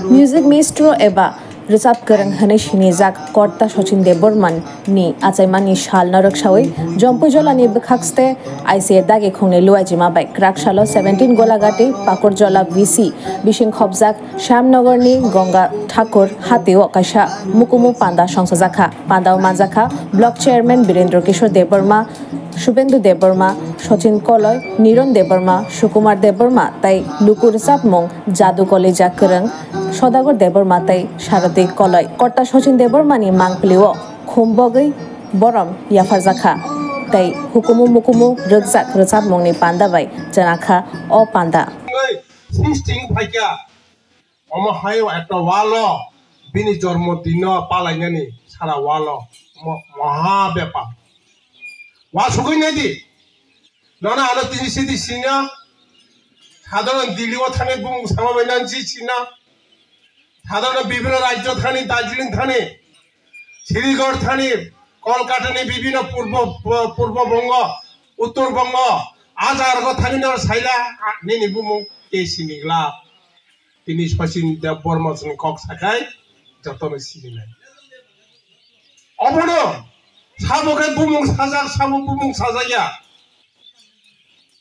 Music Maestro Eba Rizab Kereng Haneshini Zak Korta Sochin Deborman Ni Azaimani Shal Narakshawai Jompujola Ni Bekakste I say Dage Kone Luajima by Krakshalo 17 Golagati Pakorjola VC Bishing Khobzak Shamnogorni Gonga Thakur Hati Wakasha Mukumu Panda Shongsazaka Panda Manzaka Block Chairman Birendra Kishore Deborma Shubendu Deborma Sochin Koloy Niron Deborma Shukumar Deborma Tai Lukur Sapmong Jadu Koleja Kereng Sodagor Deborma Tai Sharati Koloy Korta Sochin Debormani Mangpliwo Khumbogai Borom Yafarzaka Tai Hukumu Mukumu Rugzak Rusapmong ni Panda Bai Janaka O Panda Sisting Paika Oma Hayo at the Walo Bini Jormotino Palangani Sara Walo Maha Bepa Was Hugunadi Nona Alati City Sina Hadon Dilio Tane Bung Samavananji China Hadon Bibino Rajo Thani Darjeeling Thane Srigor Thane Kolkata Bibino Purbo Bongo Uttur Bongo Azar Thanino Saila Nini Bumu Esinigla Finish Pashin the Bormos and Cox Hakai Jatono Sina Obono Saboke Bumung Sazak Samu Bumung Sazaya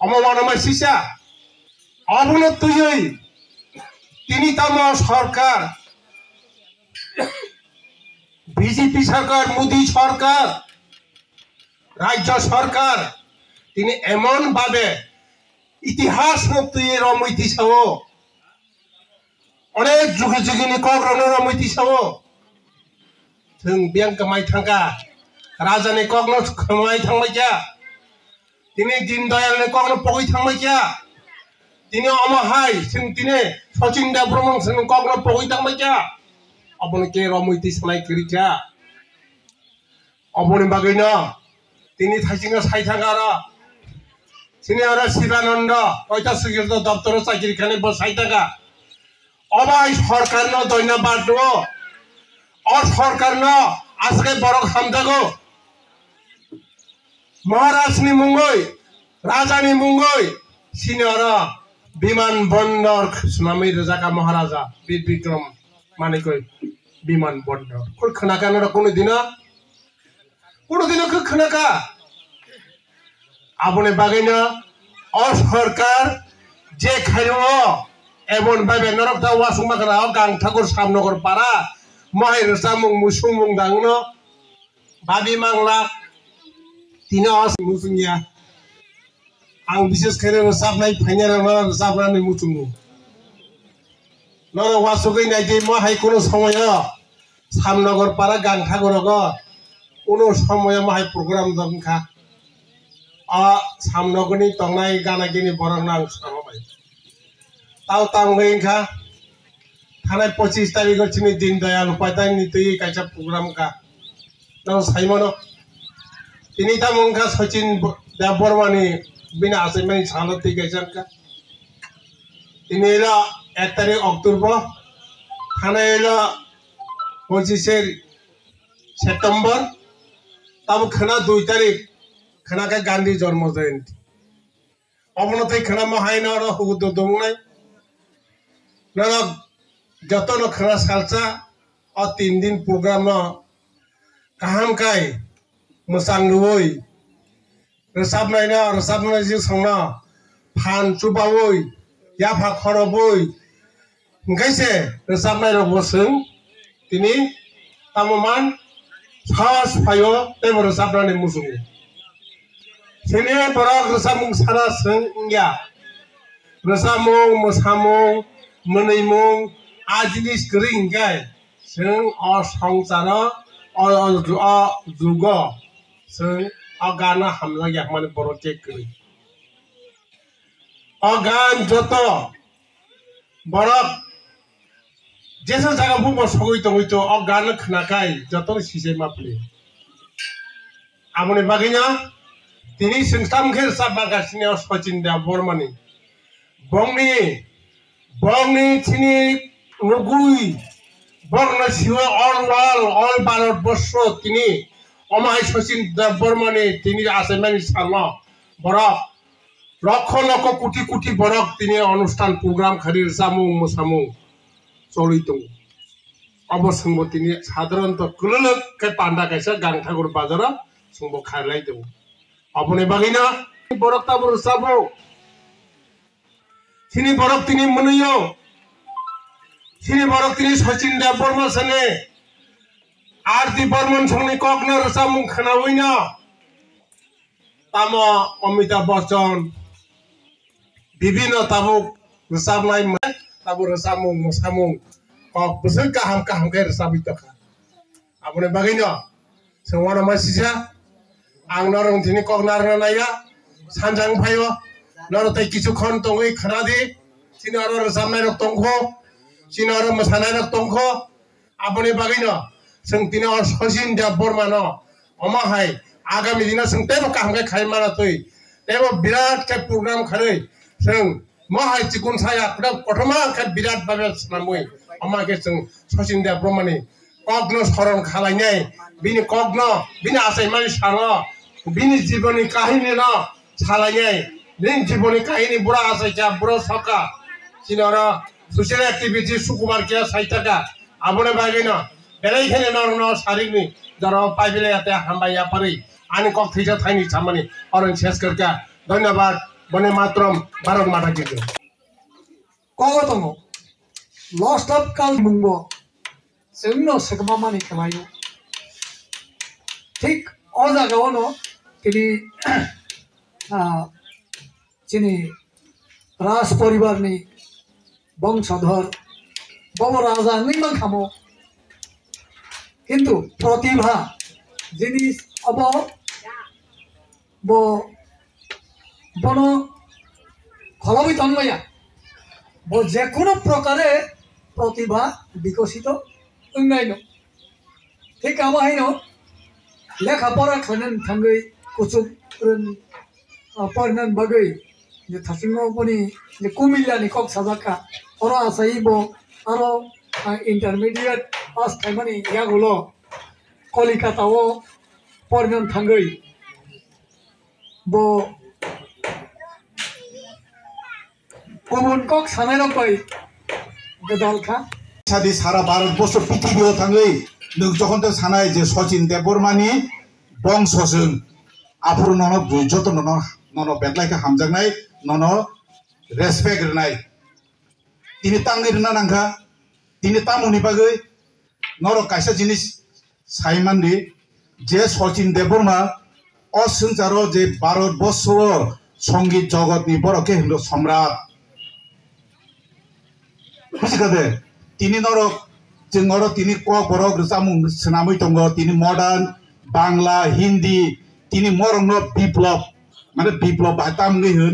Omowana Masisa Obono Tuyoi Tinitamo Sarkar BJP Sarkar Modi Sarkar Rajya Sarkar Tini Emon Babe Itihas Noptuye Romiti Savo One Jugini Kogro Romiti Savo Tung Bianca Maitanga Razane Kogno Kamai Tamaja Tini Dindayal Kogno Poi Tamaja Tini Omahai Sintine Sochin Debromons and Kogno Poi Tamaja Abonke Romiti Sanai Kirija Obon Bagina Tini Tashinga Saitangara Senior Sivananda, Oita Sigurdo, Doctor Sakiri Kanebo Saitaka. Oba is Horkarno, Doina Badro, or Horkarno, Aske Borok Hamdago. Maharasni Mungoi, Rajani Mungoi, Senior Biman Bondor, Tsunami Zaka Maharaja, Bikram Manikoi, Biman Bondor. Kurkanaka no Kunudina? Kunudina Kukanaka. Abone Bagina, or Horkar, Jake Hano, Ebon Babe Norota Wasumaka, Gang Takur Samnogor Para, Mahir Samung Musumung Dangno, Babi Mangla, Tinos Musunya, Ambitious Karen Sabnai Panya Sabran Mutumu. Nora Wasukin, I gave Mahai Kunos Homoya, Samnogor Para Gang Tagorago, Unos Homoya Mahai program Donka. Samnogoni Tongai Ganagini Boranang Samai. Tau Tangwinka Hanai Pochis Tarigochini Dindayal, Patani Kacha Programka. No Simono Tinita Munka Sochin Dabormani Bina Asimani Salati Gajanka. Tinela Atari October Hanaela Pochis September Tamkana Duitari. Kanaka Gandhi Jormo Zaint. Omonate Kanama Haina who do Domai Nana Jatono Kras Halsa or Tindin Programma Kahamkai Musangui Resabnaina or Sabnazisona Pan Chubawoi Yapa Horoboi Ngaise Resabnaina Bosung Tini Tamaman House Payo Ever Sabran Musungi. Sini Borok Rasamung Sana Sengya Rasamung Musamung Munimung Ajilis Green Guy Seng or Songsana or Zugo Seng Agana Hamla Yakman Borokekri Ogan Joto Borok Jason Zagabu was Hoito Ogana Knakai Joto Sisema Amone Bagina Tini Singstam Kir Sabagasini Sochin da Bormani. Bongni Tini Nugui Borna Siwa all Ballot Bosho Tini Omai Sochin da Bormani Tini Asemani Sala Borok Rokho Loko Kuti Kuti Borok Tini Onustan Program Kharir Samu Musamu চলই দङ अब जोंबो दिनै साधारणत गोलोलोक के panda कायसा गांठागुर बाजाराव जोंबो खारलाय दङ अपने बागैना बरक ताबुर साबो सिनी बरक तिनी मनयो सिनी बरक तिनी सचिन देव बर्मा सने आरती बर्मन संनि ककनर सामुं खानावैना तामा अमिताभ बच्चन विभिन्न ताबुक रोजाबनाय ताबुर सामुं मोसामुं kok besar kaham kayak resab itu kan, apa nih baginya, semua nama sisa, angnar ini kok narana naya, sanjang payo, naruh tay kisu kon tongoi khanadi, sini orang resab naya tongko, sini orang masana naya tongko, apa nih baginya, sengtina orang sosin dia bermana, omahai, agam ini seng tebo kaham kayak mana tuh, tebo birat kayak program kare, seng mahai cikun saya, kadang pertama kayak birat banget namui. আমাকে সচিন দেব ব্রহ্মণি কগ্ন স্মরণ খালাই নাই বিনি কগ্ন বিনি আসাইমানি সারা বিনি জীবনী কাহিনী না ছালাই নাই বিনি জীবনী কাহিনী বুড়া আসাইকা বুড়ো সকা সিনরা সোশ্যাল অ্যাক্টিভিটি সুকুমার কে সাইতাকা আবনে বাইগে না বেলাইখানে নরন শারীরিক যারা পাইবেলে এতে হামবাইয়া পারি আনি কক থিজা থাইনি সামনে অরন শেষ করকা ধন্যবাদ বনে মাতরম ভারত মাতা কি কগতম Lost of Kal Mungbo, Sino Sagamani Kamayo. Take all the Gono, Kili Chini Ras Poribarni, Bong Sadhar, Bomoraza, Niman Kamo, Hindu, Protiba, Jinis Abo, Bono, Holovitonmaya, Bo Jacono Procare. প্রতিভা বিকশিত উন্নয়ন ঠিক আমাইনো লেখাপড়া খানেন থাঙ্গै কুচুক পড়নেন বাগै যে থাসিংও पनि যে কুমিল্লানি কক সাজাকা অর আসাইবো আরো intermediate pass টাইমানি ইয়াগুলো কলিকাতাও পড়নেন থাঙ্গै বো গুবুন cock সানাইরকই সাদি সারা ভারতবর্ষ পৃথিবীও থাঙ্গै নों যখন তো সানাই যে সচিন দেব বর্মানি বংশজों আফুর নন যত নন বেদলাইকে হামজাংনাই নন রেসপেক্ট রনাই তিনি তাঙ্গै রনা নাংখা তিনি তামুনি বাগै নর কাইসা জিনিস সাইমানদি যে সচিন দেব বর্মা অসংসারও যে ভারতবর্ষ সঙ্গীত জগৎনি বড়কে হিন্দু সম্রাট বুঝিকাদে তিনি নরক जों नर তিনি কক বরক রসামুং সনামৈ দङ তিনি মডার্ন বাংলা হিন্দি তিনি মরংনো বিপ্লব মানে বিপ্লব বাতামগৈ होन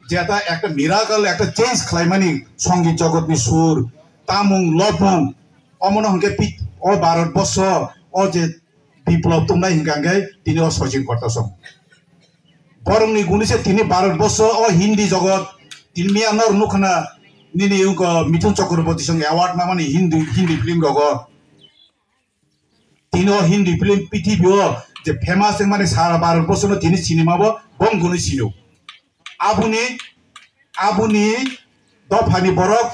যেটা একটা মিরাকল একটা চেঞ্জ খাইমানি সঙ্গীত জগৎনি সুর তামুং লবুং অমন হংকে ও ভারতবর্ষ ও যে বিপ্লব তোমরা হিংগাঙ্গাই তিনি ও সচিন করতাছম বরংনি গুনিছে তিনি ভারতবর্ষ ও হিন্দি জগৎ তিনি মিয়ানর নুখনা নিনি উক মিথুন চক্রবর্তী সঙ্গে অ্যাওয়ার্ড মানে হিন্দি ফিল্ম রগ তিনি হিন্দি ফিল্ম পৃথিবীও যে ফেমাস মানে সারা ভারতবর্ষ তিনি সিনেমাবো বংগুনি সিনো আবুনি দফানি বরক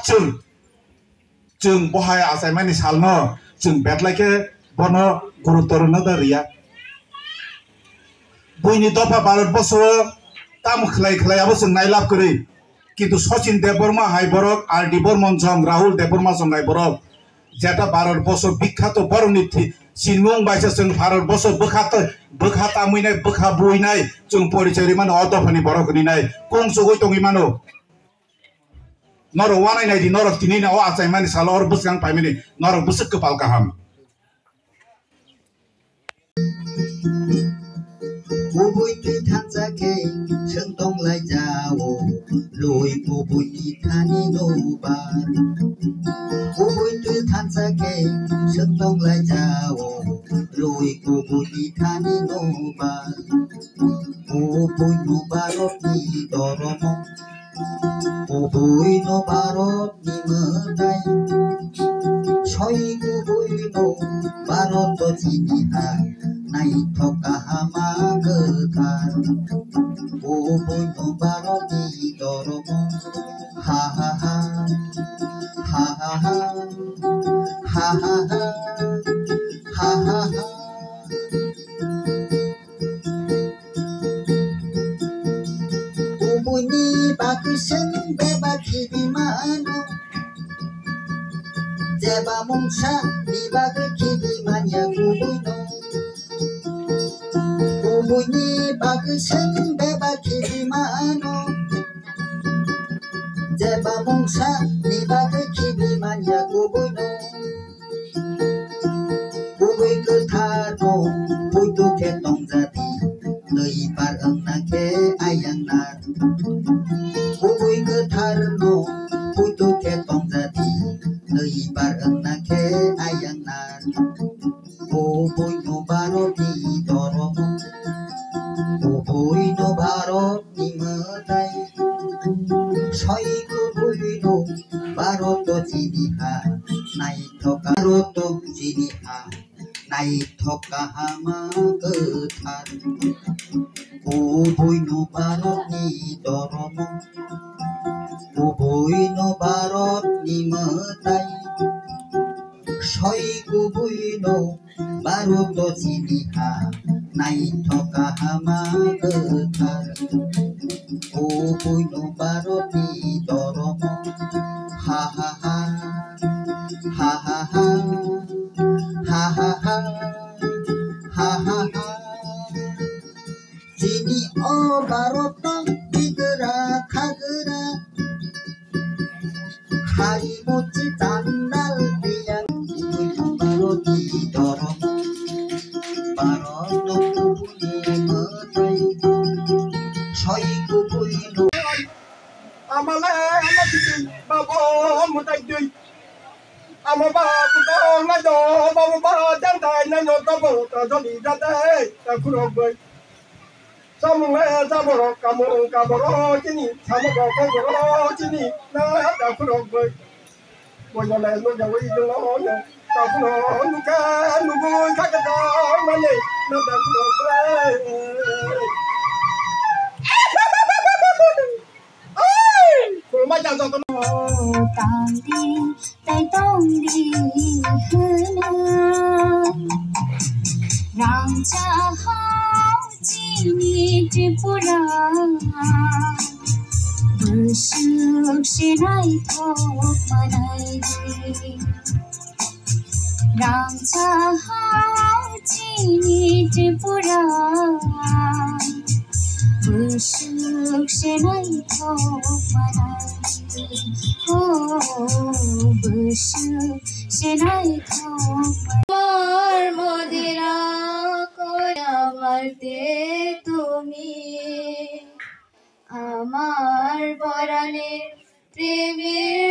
जों बहाय आसाय माने सालनो जों बेदलायके बनो गुरुत्व रनो दरिया बयनि दफा भारतबर्ष ताम खलायाबो जों नायलाब करै কিন্তু সচিন দেববর্মা হাই বরক R D Burman song Rahul Debbarma song হাই বরক যেটা ভারতবর্ষ বিখ্যাত বরণীতি সিনমুং বাইসে जों ভারতবর্ষ বখাতা মুইনাই বখা বইনাই जों পরিচয় মানে অদফানি বরকনি নাই কোং সগৈ তঙি মানো নর ওয়ানাই নাই দি নর তিনি না ও আচাই মানে সালর বুসগাং পাইমিনি নর বুসক কপাল কাহাম Bubui tu than sa ke seng tong lai jao loi bubui ti thani no ba Bubui tu than sa ke seng tong lai jao loi bubui ti thani no ba Bubui no barot ni doromo Bubui no barot ni medai Soi bubui no barot to chini ha Nai thoka hama gekar Bubui no barot ni doromo Ha ha ha Ha ha ha ha ha ha ha ha ha Umuni bagusen beba kiri mano Jeba mungsa ni bagu kiri manya kubuno Umuni bagusen beba kiri mano Jeba mungsa ni bagu kiri manya kubuno Kubui ketano putu ketong jati Nơi par ang na ke ayang nar Kubui ketarno putu ketong jati Nơi par ang na ke ayang nar Kubui no barot ni doromo Kubui no barot ni matay Soy kubui no barot to jiniha Nai to karot to jiniha Nai to kahama ketar Kubui no barot ni doromo Kubui no barot ni matay Soy kubui no barot to jiniha Nai to kahama ketar Kubui no barot ni doromo Ha ha ha Ha ha ha Ha ha ha Ha ha ha Jini o barota digera khagera Hari mochi tandal biang Kubui baroti dorom Baroto kubui metai Soy kubui no Amale amati babo mutai dui Amaba kuto na do babo ba jantai na no to bo to joli jate ta kurogoi Samule saboro kamoro chini samoro kongoro chini na ta kurogoi Boyo le no ya wi do no ta kuno nu ka nu go ka ka ta male na ta kurogoi Kuma jang to tang đi tay tông đi hơn Rang cha hao chi ni tripura Bersuk senai thok manai Rang cha hao chi ni tripura Bersuk senai thok manai Bersuk senai thok আমার মদিরা কই আমার দে তুমি আমার পরাণের প্রেমের